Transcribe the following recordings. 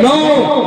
9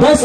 10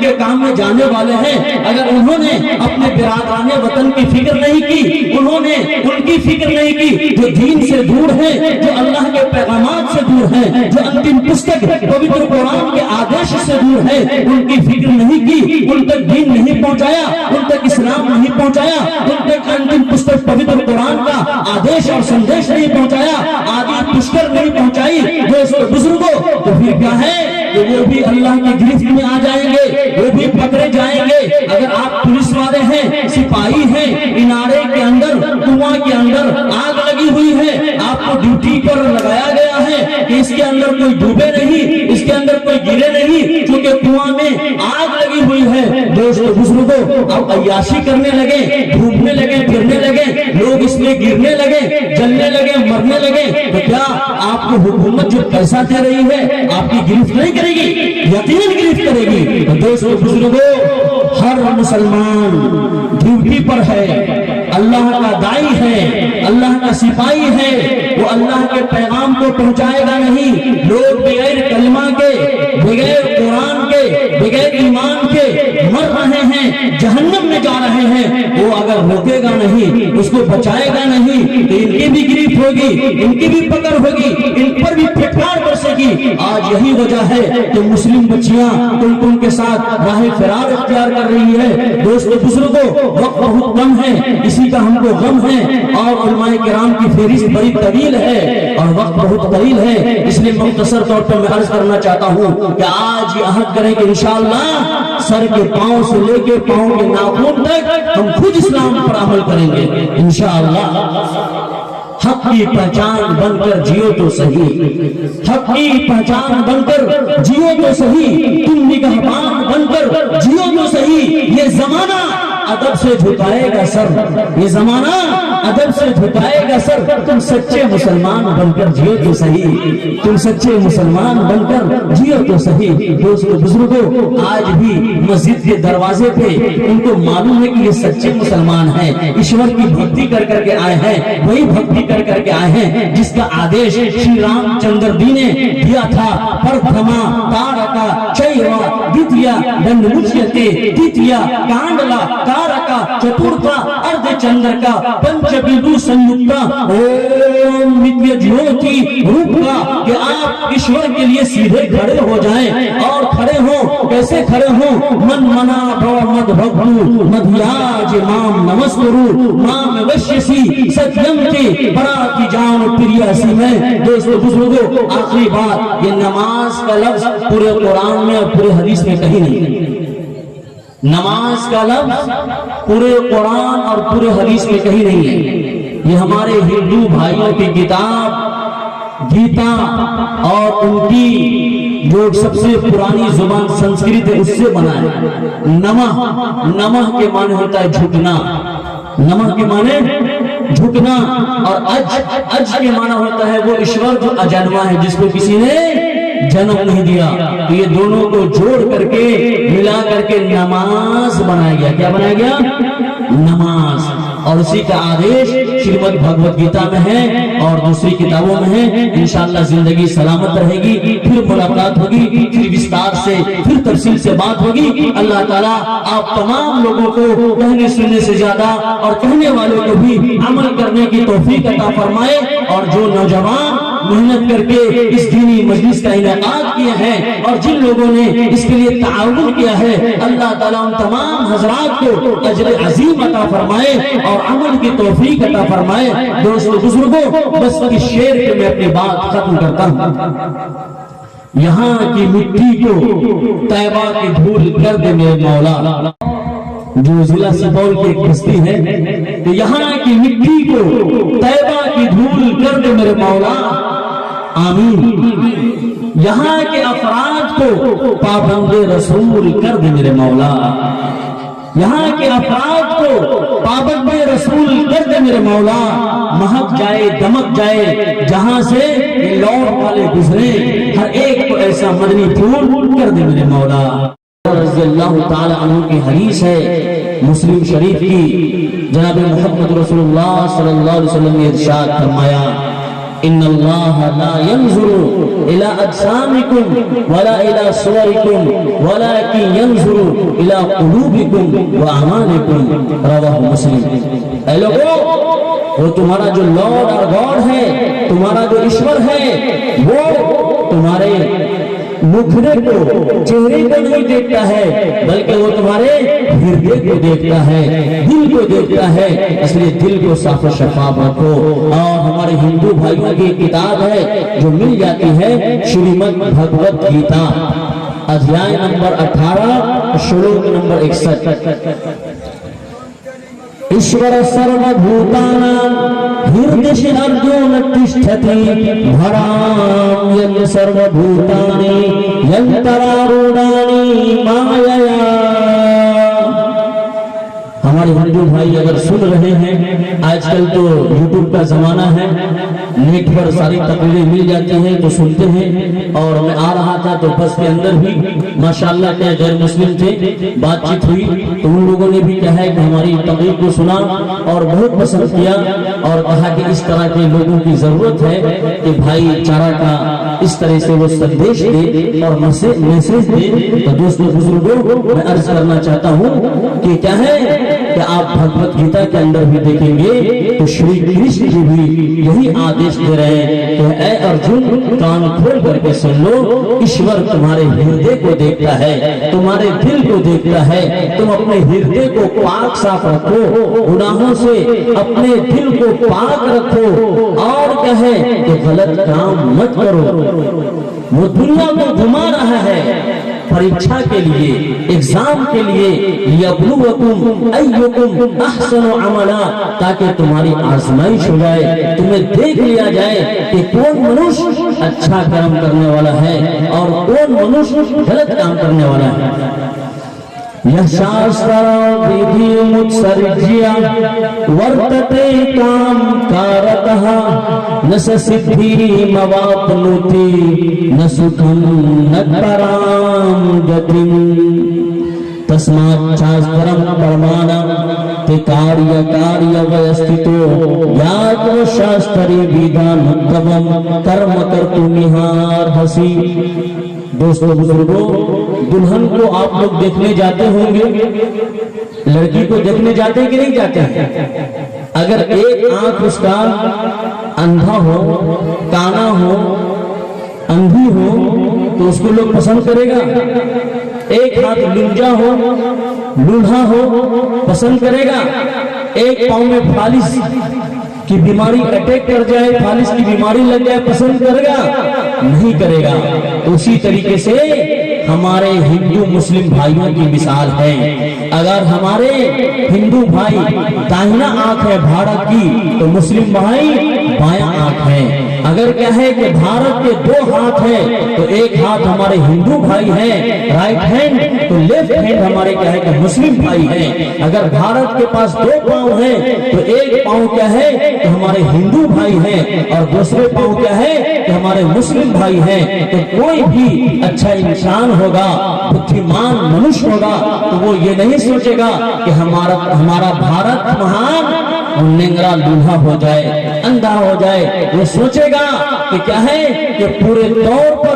کہ کام میں جانے والے ہیں، اگر انہوں نے اپنے برادران وطن کی فکر نہیں کی، انہوں نے ان کی فکر نہیں کی جو دین سے دور ہیں، جو اللہ کے پیغامات سے دور ہیں، جو انتم پستک پوتر قرآن کے آدیش سے دور ہے، ان کی فکر نہیں کی، ان تک دین نہیں پہنچایا، ان تک اسلام نہیں پہنچایا، ان تک انتم پستک پوتر قرآن کا آدیش اور سندیش نہیں پہنچایا، آدھی پشکر نہیں پہنچائی دوستو بزرگوں، تو پھر کیا ہے کہ وہ بھی اللہ کی گرفت میں آ جائیں گے، وہ بھی پکڑے جائیں گے۔ اگر آپ پولیس والے ہیں، سپاہی ہیں، انارے کے اندر، کنواں کے اندر آگ لگی ہوئی ہے، آپ کو ڈیوٹی پر لگایا گیا ہے کہ اس کے اندر کوئی ڈوبے نہیں، اس کے اندر کوئی گرے نہیں، کیونکہ کنواں میں آگ لگی ہوئی ہے۔ دوستو بزرگوں، اب عیاشی کرنے لگے، ڈوبنے لگے، پھرنے لگے، لوگ اس میں گرنے لگے، جلنے لگے، مرنے لگے، تو کیا آپ کو حکومت جو پیسہ دے رہی ہے آپ کی گرفت نہیں کرے گی؟ یقیناً گرفت کرے گی۔ دوستو بزرگوں، ہر مسلمان ڈیوٹی پر ہے، اللہ کا دائی ہے، اللہ کا سپاہی ہے، وہ اللہ کے پیغام کو پہنچائے گا نہیں۔ لوگ بغیر کلمہ کے، بغیر قرآن کے، بغیر ایمان کے مر رہے ہیں، جہنم میں جا رہے ہیں، وہ اگر روکے گا نہیں، اس کو بچائے گا نہیں، تو ان کی بھی گرفت ہوگی، ان کی بھی پکڑ ہوگی، ان پر بھی پھٹکار برسے گی۔ آج یہی وجہ ہے کہ مسلم بچیاں ان کے ساتھ راہ فرار اختیار کر رہی ہے۔ دوستو بزرگوں، وقت بہت کم ہے، اسی کا ہم کو غم ہے، اور علماء کرام کی فہرست بڑی طویل ہے اور وقت بہت طویل ہے، اس لیے مختصر طور پر میں عرض کرنا چاہتا ہوں کہ آج یہ عہد کریں کہ انشاءاللہ سر کے پاؤں سے لے کے پاؤں کے ناخن تک ہم خود اسلام پر عمل کریں گے انشاءاللہ۔ حق کی پہچان بن کر جیو تو صحیح، حق کی پہچان بن کر جیو تو صحیح، تم نگہبان بن کر جیو تو صحیح۔ یہ زمانہ ادب سے جھکائے گا سر، یہ زمانہ ادب سے جھکائے گا سر، تم سچے مسلمان بن کر جیو تو صحیح، تم سچے مسلمان بن کر جیو تو صحیح۔ دوستو بزرگوں، آج بھی مسجد کے دروازے پہ ان کو معلوم ہے کہ یہ سچے مسلمان ہیں، ایشور کی بھکتی کر کر کے آئے ہیں، وہی بھکتی کر کے آئے ہیں جس کا آدیش شری رام چندر جی نے دیا تھا۔ پرتھما تارکا چیوا دیتیا دنڈمچیتے دیتیا کانڈلا تارکا چتورتھا ارد چندر کا پنچ بندو سنیکتا اوم نتیہ جیوتی روپ کا، کہ آپ ایشور کے لیے سیدھے کھڑے ہو جائیں، اور کھڑے ہوں کیسے کھڑے ہوں؟ من منا بھو مد بھگو مدھیاج مام نمسکرو مام وشیسی ستیم کے بڑا کی جان پریاسی میں۔ دوستو بزرگوں، آخری بات، یہ نماز کا لفظ پورے قرآن میں اور پورے حدیث میں کہیں نہیں، نماز کا لفظ پورے قرآن اور پورے حدیث میں کہیں نہیں ہے۔ یہ ہمارے ہندو بھائیوں کی کتاب گیتا اور ان کی جو سب سے پرانی زبان سنسکرت ہے اس سے بنا ہے۔ نمہ کے معنی ہوتا ہے جھکنا، نمہ کے معنی جھکنا، اور اج کے معنی ہوتا ہے وہ ایشور جو اجنما ہے، جس کو کسی نے جنم نہیں دیا۔ تو یہ دونوں کو جوڑ کر کے ملا کر کے نماز بنایا گیا۔ کیا بنایا گیا؟ نماز۔ اور اسی کا آدیش شریمد بھگوت گیتا میں ہے اور دوسری کتابوں میں ہے۔ انشاءاللہ زندگی سلامت رہے گی، پھر ملاقات ہوگی، پھر وستار سے، پھر تفصیل سے بات ہوگی۔ اللہ تعالیٰ آپ تمام لوگوں کو کہنے سننے سے زیادہ اور کہنے والوں کو بھی عمل کرنے کی توفیق عطا فرمائے، اور جو نوجوان محنت کر کے اس دینی مجلس کا انعقاد کیا ہے اور جن لوگوں نے اس کے لیے تعاون کیا ہے، اللہ تعالیٰ ان تمام حضرات کو اجر عظیم عطا فرمائے اور عمل کی توفیق عطا فرمائے۔ دوستو بزرگوں، بس اس شعر پہ میں اپنی بات ختم کرتا ہوں۔ یہاں کی مٹی کو طیبہ کی دھول کر دے میرے مولا، جو ضلع سپول کی ایک بستی ہے، تو یہاں کی مٹی کو طیبہ کی دھول کر دے میرے مولا، آمین۔ یہاں کے افراد کو پابند رسول کر دے میرے مولا، یہاں کے افراد کو پابند رسول کر دے میرے مولا، مہک جائے دمک جائے جہاں سے لوٹ والے گزرے، ہر ایک کو ایسا مدنی پھول کر دے میرے مولا۔ رضی اللہ تعالی عنہ کی حدیث ہے مسلم شریف کی، جناب محمد رسول اللہ صلی اللہ علیہ وسلم نے ارشاد فرمایا، ان اللہ لا ينظر الى اجسامکم ولا الى صورکم ولكن ينظر الى قلوبکم واعمالکم، رواہ مسلم۔ اے لوگوں، وہ تمہارا جو لارڈ اور گاڈ ہے، تمہارا جو ایشور ہے، وہ تمہارے مکھڑے کو، چہرے کو نہیں دیکھتا ہے، بلکہ وہ تمہارے ہردے کو دیکھتا ہے، دل کو دیکھتا ہے۔ اس لیے دل کو صاف و شفاف رکھو۔ اور ہمارے ہندو بھائیوں کی کتاب ہے جو مل جاتی ہے، شریمد بھگوت گیتا، ادھیائے نمبر 18، شلوک نمبر 61۔ ایشور سروبھوتاناں ہردشِ ارجن تشٹھتی بھرام ین سروبھوتانی ینتراروڑانی مایایا۔ ہمارے ہندو بھائی اگر سن رہے ہیں، آج کل تو یوٹیوب کا زمانہ ہے، نیٹ پر ساری تقریریں مل جاتی ہیں تو سنتے ہیں۔ اور میں آ رہا تھا تو بس کے اندر بھی ماشاءاللہ کیا غیر مسلم تھے، بات چیت ہوئی تو ان لوگوں نے بھی کہا ہے کہ ہماری تقریر کو سنا اور بہت پسند کیا، اور کہا کہ اس طرح کے لوگوں کی ضرورت ہے کہ بھائی چارہ کا اس طرح سے وہ سندیش دے اور میسیج دے۔ تو دوستو بزرگوں، میں عرض کرنا چاہتا ہوں کہ کیا ہے کہ آپ بھگوت گیتا کے اندر بھی دیکھیں گے تو شری کرشن جی بھی یہی آدیش دے رہے ہیں کہ اے ارجن، کان کھول کر کے سن لو، ایشور تمہارے ہردے کو دیکھتا ہے، تمہارے دل کو دیکھتا ہے۔ تم اپنے ہردے کو پاک صاف رکھو، گناہوں سے اپنے دل کو پاک رکھو، اور کیا ہے کہ غلط کام مت کرو۔ وہ دنیا کو گھما رہا ہے پریچھا کے لیے، ایگزام کے لیے، لیبلوکم ایکم احسن عملا، تاکہ تمہاری آزمائش ہو جائے، تمہیں دیکھ لیا جائے کہ کون منوش اچھا کام کرنے والا ہے اور کون منوش غلط کام کرنے والا ہے۔ یشاسترا ویدھی متسرجیا ورتتے کام کارتہ نس سدھی مواپنوتی نسکھم نترام گتیم۔ تسمات شاسترم پرمانا تے کاریہ کاریہ ویستتو یاتو شاستری ویدان اتمم کرم کرتو نہار حسی۔ دوستو بزرگوں، دلہن کو آپ لوگ دیکھنے جاتے ہوں گے، لڑکی کو دیکھنے جاتے ہیں کہ نہیں جاتے ہیں؟ اگر ایک آنکھ اس کا اندھا ہو، کانا ہو، اندھی ہو تو اس کو لوگ پسند کرے گا؟ ایک ہاتھ لنجا ہو، لولہا ہو، پسند کرے گا؟ ایک پاؤں میں فالس کی بیماری اٹیک کر جائے، فالس کی بیماری لگ جائے، پسند کرے گا؟ نہیں کرے گا۔ اسی طریقے سے ہمارے ہندو مسلم بھائیوں کی مثال ہے۔ اگر ہمارے ہندو بھائی داہنا آنکھ ہے بھارت کی تو مسلم بھائی بایاں آنکھ ہے۔ اگر کیا ہے کہ بھارت کے دو ہاتھ ہیں تو ایک ہاتھ ہمارے ہندو بھائی ہیں رائٹ ہینڈ، تو لیفٹ ہینڈ ہمارے کیا ہے کہ مسلم بھائی ہیں۔ اگر بھارت کے پاس دو پاؤں ہیں تو ایک پاؤں کیا ہے کہ ہمارے ہندو بھائی ہیں اور دوسرے پاؤں کیا ہے کہ ہمارے مسلم بھائی ہیں۔ تو کوئی بھی اچھا انسان ہوگا، بدھیمان منش ہوگا، تو وہ یہ نہیں سوچے گا کہ ہمارا بھارت مہان ننگرا لولہا ہو جائے، اندھا ہو جائے۔ وہ سوچے گا کہ کیا ہے کہ پورے طور پر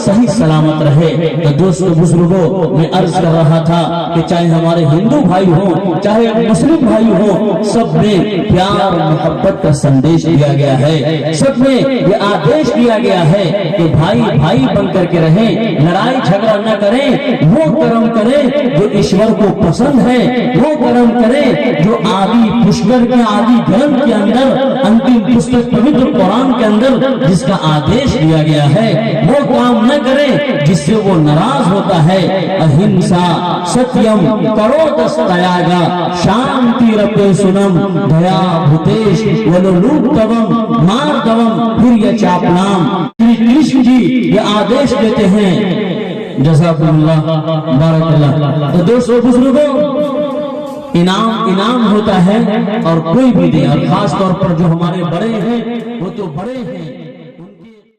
صحیح سلامت رہے۔ تو دوستو بزرگوں، میں عرض کر رہا تھا کہ چاہے ہمارے ہندو بھائی ہوں، چاہے مسلم بھائی ہوں، سب میں پیار محبت کا سندیش دیا گیا ہے، سب میں یہ آدیش دیا گیا ہے کہ بھائی بھائی بن کر کے رہیں، لڑائی جھگڑا نہ کریں، وہ کرم کریں جو ایشور کو پسند ہے، وہ کرم کریں جو آدی پشکر کے آدی گرنتھ کے اندر، انتم پستک پوتر قرآن کے اندر جس کا آدیش دیا گیا ہے، وہ کام نہ کریں جس سے وہ ناراض ہوتا ہے۔ اہنسا ستیم کرو دستیاگا شانتی رپے سنم دیا بھوتیش ولولوتوم ماردوم پھر یہ چاپنام۔ کرشن جی یہ آدیش دیتے ہیں۔ جزاکم اللہ، بارک اللہ۔ تو دوستو بزرگوں، انعام ہوتا ہے اور کوئی بھی دے، اور خاص طور پر جو ہمارے بڑے ہیں وہ تو بڑے ہیں۔